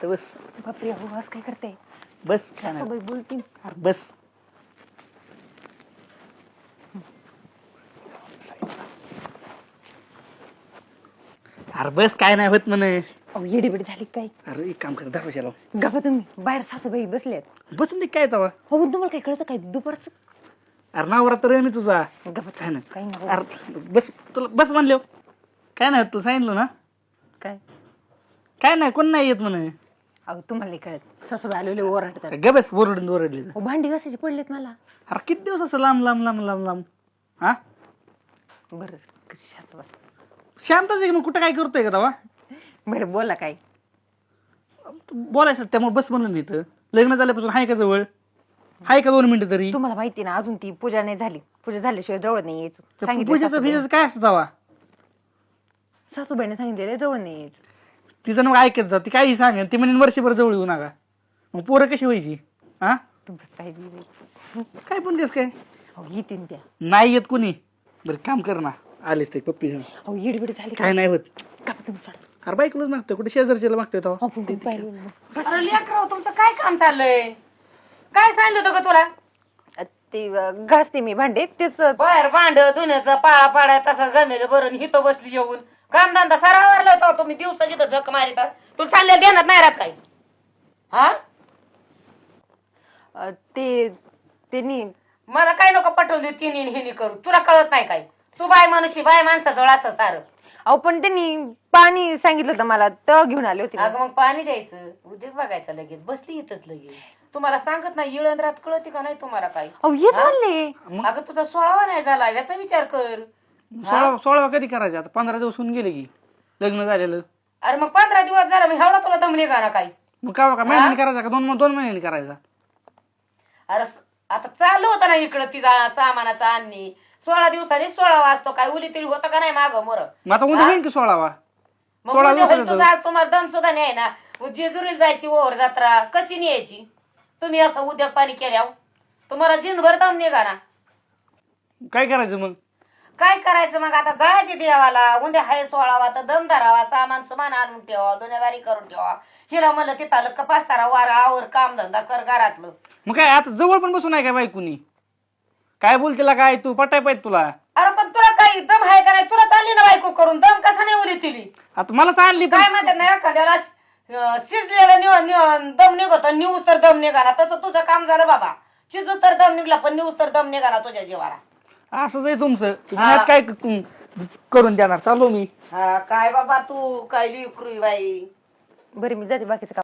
तर बस बापरे हो आज काय करते बस काय नाही. सासूबाई बोलतील अरे बस अरे बस काय नाही होत म्हणे. अहो येडीबिडी झाली काय अरे एक काम कर दाखवायला गप्पा तुम्ही बाहेर सासूबाई बसल्यात बसून दे काय तवा. हो तुम्हाला काय कळतं काय दुपारचं अरे नावरा तर आहे मी तुझा. गप्पा काय नाही काही नको अरे बस तुला बस म्हणलो काय नाही होत तुला सांगितलं ना. काय काय नाही कोण नाही येत म्हणे. अहो तुम्हाला नाही कळत सासूबाई आलेले ओरडतात ग बस ओरडून ओरडली. हो भांडी घासायची पडलेत मला अरे किती दिवस असं लांब लांब लांब लांब लांब हा बरं शांत बस शांतच आहे की मग कुठं काय करतोय का तवा. बरं बोला काय बोलायचं त्यामुळे बस म्हणलं मी इथं लग्न झाल्यापासून हाय का जवळ हाय का 2 मिनिटं तरी. तुम्हाला माहिती ना अजून ती पूजा नाही झाली पूजा झाल्याशिवाय जवळ नाही यायचं सांगितलं पूजेचं सासूबाईने. फिजेचं काय असतं तवा. सासूबाईने सांगितलेलं जवळ नाही यायचं तिचं मग ऐकत जा ती काही सांगेन ती म्हणेन वर्षभर जवळ येऊ नका मग पोरं कशी व्हायची हा तुमचं काय बी काय पण तेच काय अहो येतील त्या नाही येत कुणी. बरं काम कर ना आलेच ते पप्पी घेऊन. अहो येडबिड झाली काय नाही होत. का तुम्ही सोडा अरे बाईकलाच मागतोय कुठे शेजारच्याला मागतोय तेव्हा. आपण पण पाहिलं असं लेकरं तुमचं काय काम चाललंय काय सांगितलं होतं का तुला ते घासते मी भांडे तेच बाहेर भांड धुण्याचं पाळा पाड्या तसं गमेल बरं हिथं बसली येऊन कामधंदा सारा आवरला होता तुम्ही दिवसाची तर झक मारितात तुला चालल्या देणार नाही राहत काय हा ते त्यांनी मला काय नको पटवून देऊ तिन्ही हिनी करू तुला कळत नाही काय तू बाय मनुष्य बाय माणसाजवळ असं सारं अहो पण त्यांनी पाणी सांगितलं होतं मला तर घेऊन आले होते मी. अगं मग पाणी द्यायचं उद्योग बघायचं लगेच बसली इथंच लगेच तुम्हाला सांगत नाही इळण रात कळते का नाही तुम्हाला काय अहो हेच हा? म्हणले अगं तुझा 16वा नाही झाला याचा विचार कर 16 कधी करायचं आता 15 दिवस होऊन गेले की लग्न झालेलं. अरे मग 15 दिवस झाला मी एवढा तुला दम निघा ना काय मग का महिन्याने करायचा का 2 महिन्यांनी करायचा. अरे आता चालू होता ना इकडं तिचा सामानाचा आणणी 16 दिवसांनी 16 वाजतो काय उली तरी होतं का नाही माग मोर मग आता उद्या येईन की 16वा. मग 16 उद्या होईल दिवसाचं. तुझा आज तुम्हाला दम सुद्धा नाही ना जेजुरीला जायची ओव्हर जत्रा कशी न्यायची तुम्ही असं उद्योग पाणी केल्यावर तुम्हाला जिनभर दम निघा ना काय करायचं मग. काय करायचं मग आता जायचे देवाला उद्या हाय 16वा तर दम धरावा सामान सुमान आणून ठेवा दुनियादारी करून ठेवा हिला म्हणलं तिथं कपास सारा वारा आवर काम धंदा कर घरातलं मग काय आता जवळ पण बसून आहे काय बायकुनी काय बोलतेला काय तू पटाय पाहिजे तुला. अरे पण तुला काही दम आहे का नाही तुला चालली ना बायको करून दम कसा नाही उली तिली आता मला सांगली पण काय म्हणतात ना एखाद्याला शिजलेला दम निघतो न्यूज तर दम निघाला तसं तुझं काम झालं बाबा शिजू तर दम निघला पण न्यूज तर दम निघाला तुझ्या जीवाला असंच आहे तुमचं. तुम्ही काय करून देणार चालू मी. हा काय बाबा तू काय लिकरू बाई बरं मी जाते बाकीचं काम